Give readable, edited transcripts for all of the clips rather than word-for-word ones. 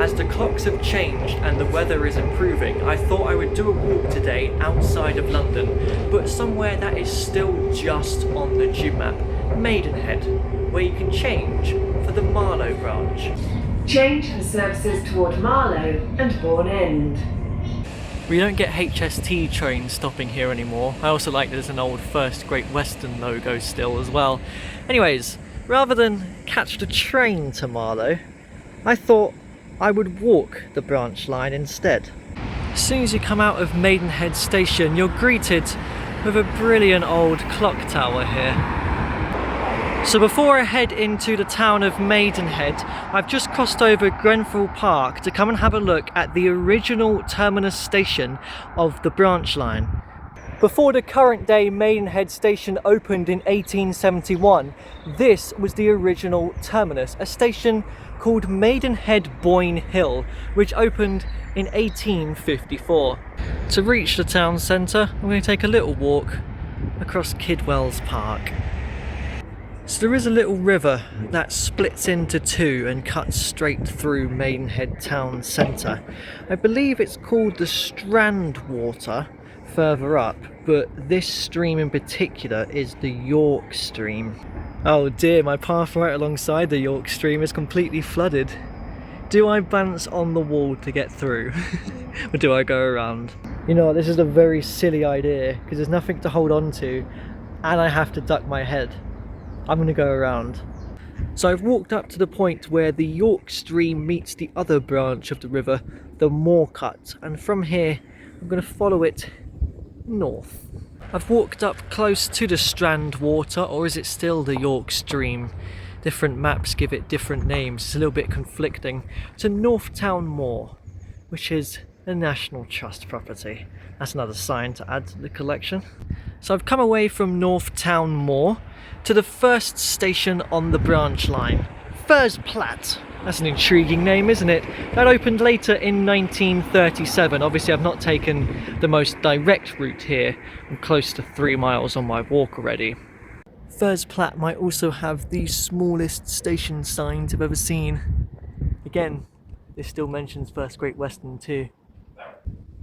As the clocks have changed and the weather is improving, I thought I would do a walk today outside of London, but somewhere that is still just on the tube map, Maidenhead, where you can change for the Marlow branch. Change for services toward Marlow and Bourne End. We don't get HST trains stopping here anymore. I also like there's an old First Great Western logo still as well. Anyways, rather than catch the train to Marlow, I thought I would walk the branch line instead. As soon as you come out of Maidenhead station, you're greeted with a brilliant old clock tower here. So before I head into the town of Maidenhead, I've just crossed over Grenfell Park to come and have a look at the original terminus station of the branch line. Before the current day Maidenhead station opened in 1871, this was the original terminus, a station called Maidenhead Boyne Hill, which opened in 1854. To reach the town centre, I'm going to take a little walk across Kidwell's Park. So there is a little river that splits into two and cuts straight through Maidenhead town centre. I believe it's called the Strand Water further up, but this stream in particular is the York Stream. Oh dear, my path right alongside the York Stream is completely flooded. Do I bounce on the wall to get through? Or do I go around? You know what, this is a very silly idea because there's nothing to hold on to and I have to duck my head. I'm going to go around. So I've walked up to the point where the York Stream meets the other branch of the river, the Moorcut, and from here I'm going to follow it north. I've walked up close to the Strand Water, or is it still the York Stream? Different maps give it different names, it's a little bit conflicting. To Northtown Moor, which is a National Trust property. That's another sign to add to the collection. So I've come away from Northtown Moor to the first station on the branch line, Furze Platt. That's an intriguing name, isn't it? That opened later in 1937. Obviously I've not taken the most direct route here. I'm close to 3 miles on my walk already. Furze Platt might also have the smallest station signs I've ever seen. Again, this still mentions First Great Western too.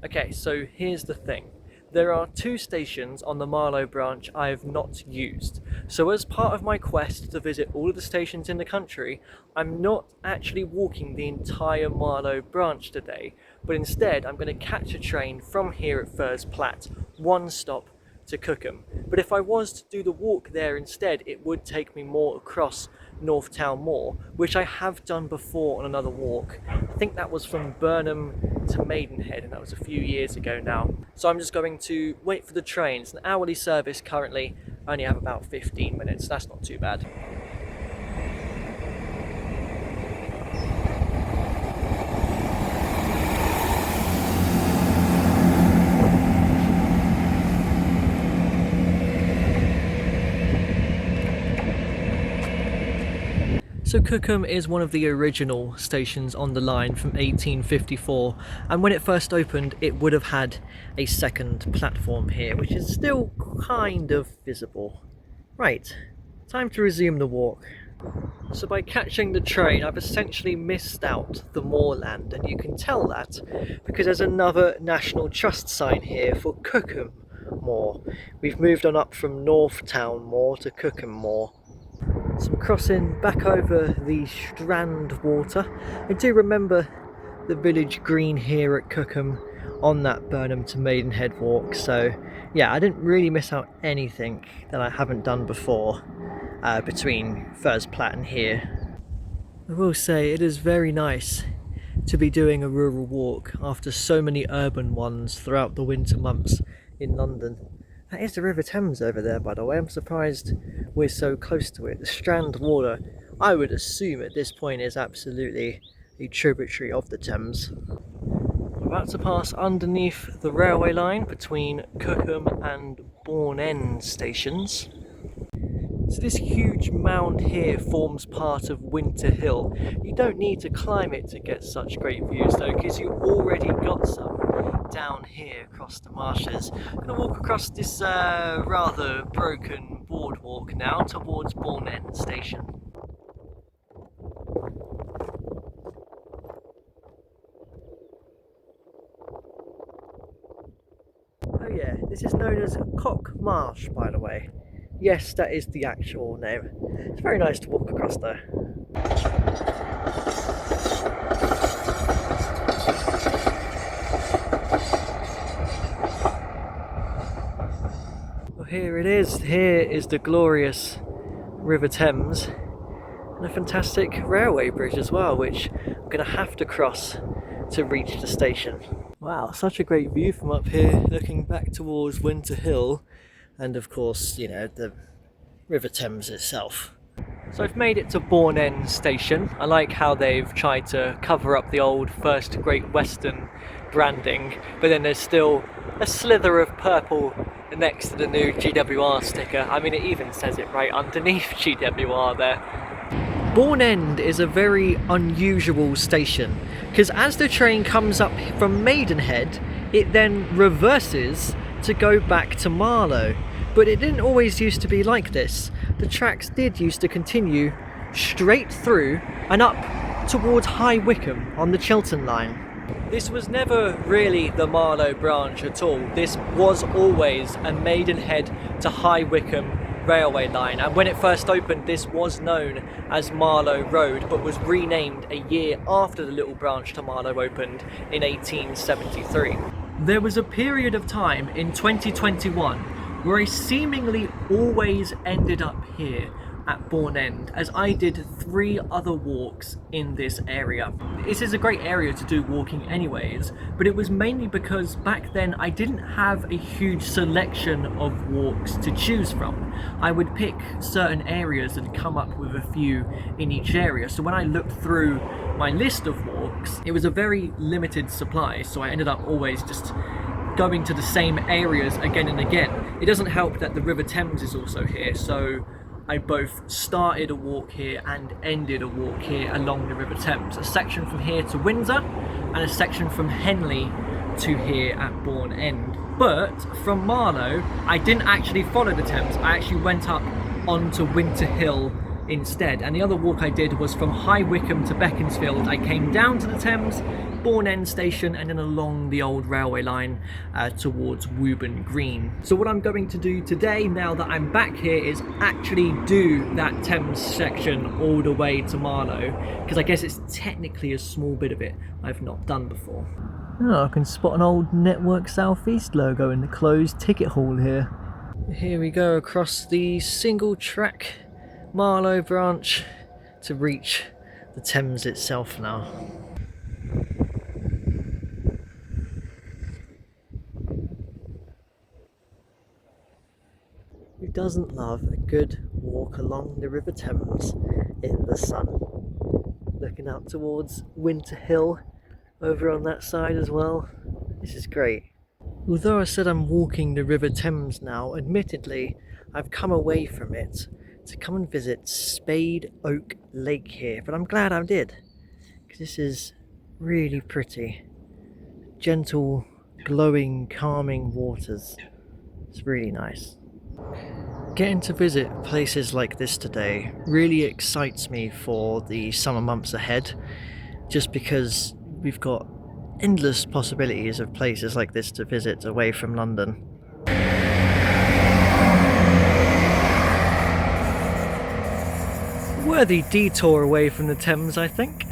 Okay, so here's the thing. There are 2 stations on the Marlow branch I have not used. So as part of my quest to visit all of the stations in the country, I'm not actually walking the entire Marlow branch today, but instead I'm going to catch a train from here at Furze Platt, 1 stop to Cookham. But if I was to do the walk there instead, it would take me more across Northtown Moor, which I have done before on another walk. I think that was from Burnham to Maidenhead, and that was a few years ago now. So I'm just going to wait for the train. It's an hourly service currently. I only have about 15 minutes, that's not too bad. So Cookham is one of the original stations on the line from 1854, and when it first opened it would have had a second platform here, which is still kind of visible. Right, time to resume the walk. So by catching the train I've essentially missed out the moorland, and you can tell that because there's another National Trust sign here for Cookham Moor. We've moved on up from Northtown Moor to Cookham Moor. So I'm crossing back over the Strand Water. I do remember the village green here at Cookham on that Burnham to Maidenhead walk, so yeah, I didn't really miss out anything that I haven't done before between Furze Platt and here. I will say it is very nice to be doing a rural walk after so many urban ones throughout the winter months in London. That is the River Thames over there, by the way. I'm surprised we're so close to it. The Strand Water, I would assume at this point, is absolutely a tributary of the Thames. I'm about to pass underneath the railway line between Cookham and Bourne End stations. So this huge mound here forms part of Winter Hill. You don't need to climb it to get such great views though, because you already got some down here across the marshes. I'm going to walk across this rather broken boardwalk now towards Bourne End station. yeah, this is known as Cock Marsh, by the way. Yes, that is the actual name. It's very nice to walk across though. Well, here it is. Here is the glorious River Thames. And a fantastic railway bridge as well, which I'm going to have to cross to reach the station. Wow, such a great view from up here, looking back towards Winter Hill and of course, you know, the River Thames itself. So I've made it to Bourne End station. I like how they've tried to cover up the old First Great Western branding, but then there's still a slither of purple next to the new GWR sticker. I mean, it even says it right underneath GWR there. Bourne End is a very unusual station because as the train comes up from Maidenhead, it then reverses to go back to Marlow. But it didn't always used to be like this. The tracks did used to continue straight through and up towards High Wycombe on the Chiltern line. This was never really the Marlow branch at all. This was always a Maidenhead to High Wycombe railway line, and when it first opened this was known as Marlow Road, but was renamed a year after the little branch to Marlow opened in 1873. There was a period of time in 2021 where I seemingly always ended up here at Bourne End, as I did 3 other walks in this area. This is a great area to do walking anyways, but it was mainly because back then I didn't have a huge selection of walks to choose from. I would pick certain areas and come up with a few in each area, so when I looked through my list of walks, it was a very limited supply, so I ended up always just going to the same areas again and again. It doesn't help that the River Thames is also here, so I both started a walk here and ended a walk here along the River Thames. A section from here to Windsor and a section from Henley to here at Bourne End. But from Marlow, I didn't actually follow the Thames. I actually went up onto Winter Hill instead, and the other walk I did was from High Wycombe to Beaconsfield. I came down to the Thames, Bourne End station, and then along the old railway line towards Woburn Green. So what I'm going to do today, now that I'm back here, is actually do that Thames section all the way to Marlow, because I guess it's technically a small bit of it I've not done before. Oh, I can spot an old Network South East logo in the closed ticket hall here. Here we go across the single track Marlow branch to reach the Thames itself now. Who doesn't love a good walk along the River Thames in the sun? Looking out towards Winter Hill over on that side as well. This is great. Although I said I'm walking the River Thames now, admittedly I've come away from it to come and visit Spade Oak Lake here, but I'm glad I did, because this is really pretty. Gentle, glowing, calming waters. It's really nice. Getting to visit places like this today really excites me for the summer months ahead, just because we've got endless possibilities of places like this to visit away from London. Worthy detour away from the Thames, I think.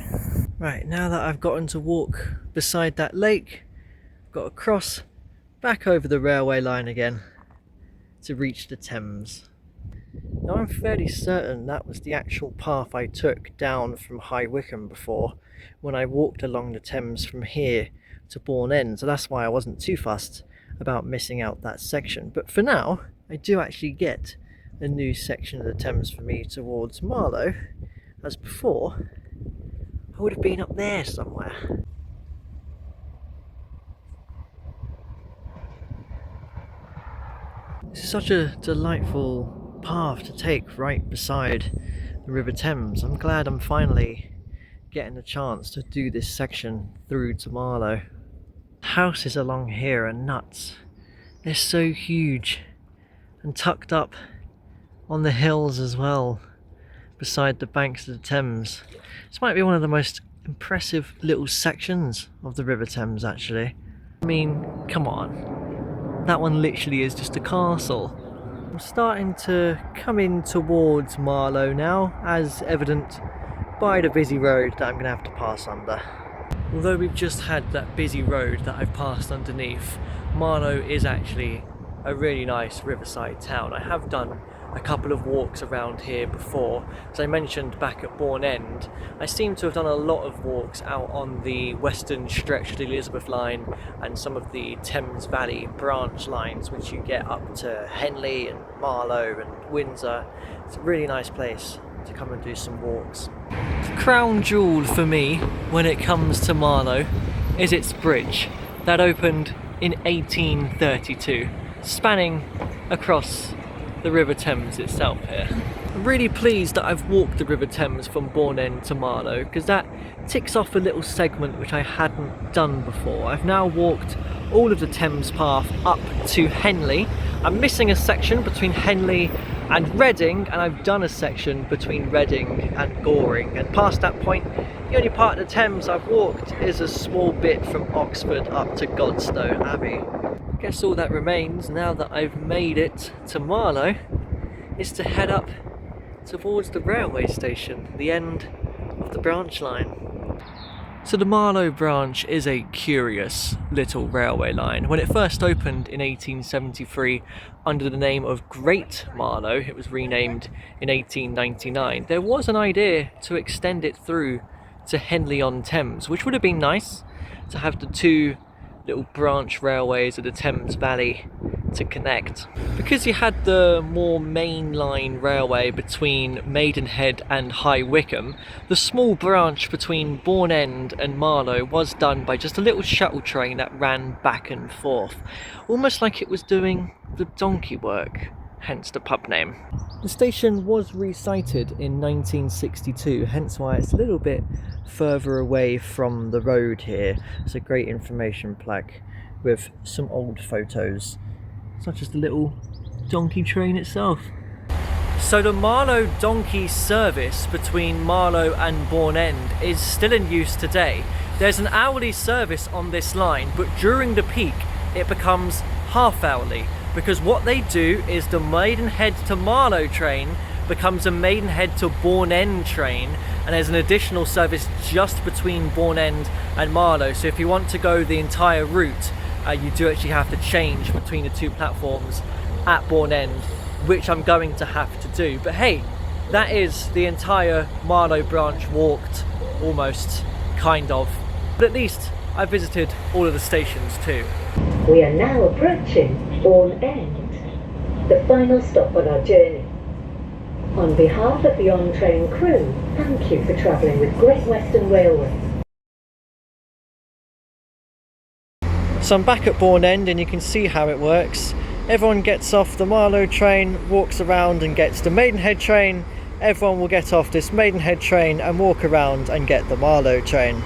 Right, now that I've gotten to walk beside that lake, I've got to cross back over the railway line again to reach the Thames. Now I'm fairly certain that was the actual path I took down from High Wycombe before, when I walked along the Thames from here to Bourne End, so that's why I wasn't too fussed about missing out that section. But for now, I do actually get a new section of the Thames for me towards Marlow, as before I would have been up there somewhere. This is such a delightful path to take right beside the River Thames. I'm glad I'm finally getting the chance to do this section through to Marlow. The houses along here are nuts. They're so huge and tucked up on the hills as well, beside the banks of the Thames. This might be one of the most impressive little sections of the River Thames, actually. I mean, come on. that one literally is just a castle. I'm starting to come in towards Marlow now, as evident by the busy road that I'm going to have to pass under. Although we've just had that busy road that I've passed underneath, Marlow is actually a really nice riverside town. I have done a couple of walks around here before. As I mentioned back at Bourne End, I seem to have done a lot of walks out on the western stretch of the Elizabeth line and some of the Thames Valley branch lines, which you get up to Henley and Marlow and Windsor. It's a really nice place to come and do some walks. The crown jewel for me when it comes to Marlow is its bridge that opened in 1832, spanning across the River Thames itself here. I'm really pleased that I've walked the River Thames from Bourne End to Marlow, because that ticks off a little segment which I hadn't done before. I've now walked all of the Thames path up to Henley. I'm missing a section between Henley and Reading, and I've done a section between Reading and Goring, and past that point the only part of the Thames I've walked is a small bit from Oxford up to Godstow Abbey. I guess all that remains now that I've made it to Marlow is to head up towards the railway station, the end of the branch line. So the Marlow branch is a curious little railway line. When it first opened in 1873 under the name of Great Marlow, it was renamed in 1899, there was an idea to extend it through to Henley-on-Thames, which would have been nice to have the two little branch railways of the Thames Valley to connect. Because you had the more mainline railway between Maidenhead and High Wycombe, the small branch between Bourne End and Marlow was done by just a little shuttle train that ran back and forth, almost like it was doing the donkey work, hence the pub name. The station was resited in 1962, hence why it's a little bit further away from the road here. It's a great information plaque with some old photos, such as the little donkey train itself. So the Marlow donkey service between Marlow and Bourne End is still in use today. There's an hourly service on this line, but during the peak it becomes half hourly, because what they do is the Maidenhead to Marlow train becomes a Maidenhead to Bourne End train, and there's an additional service just between Bourne End and Marlow. So if you want to go the entire route, you do actually have to change between the two platforms at Bourne End, which I'm going to have to do. But hey, that is the entire Marlow branch walked, almost, kind of. But at least I visited all of the stations too. We are now approaching Bourne End, the final stop on our journey. On behalf of the on-train crew, thank you for travelling with Great Western Railway. So I'm back at Bourne End and you can see how it works. Everyone gets off the Marlow train, walks around and gets the Maidenhead train. Everyone will get off this Maidenhead train and walk around and get the Marlow train.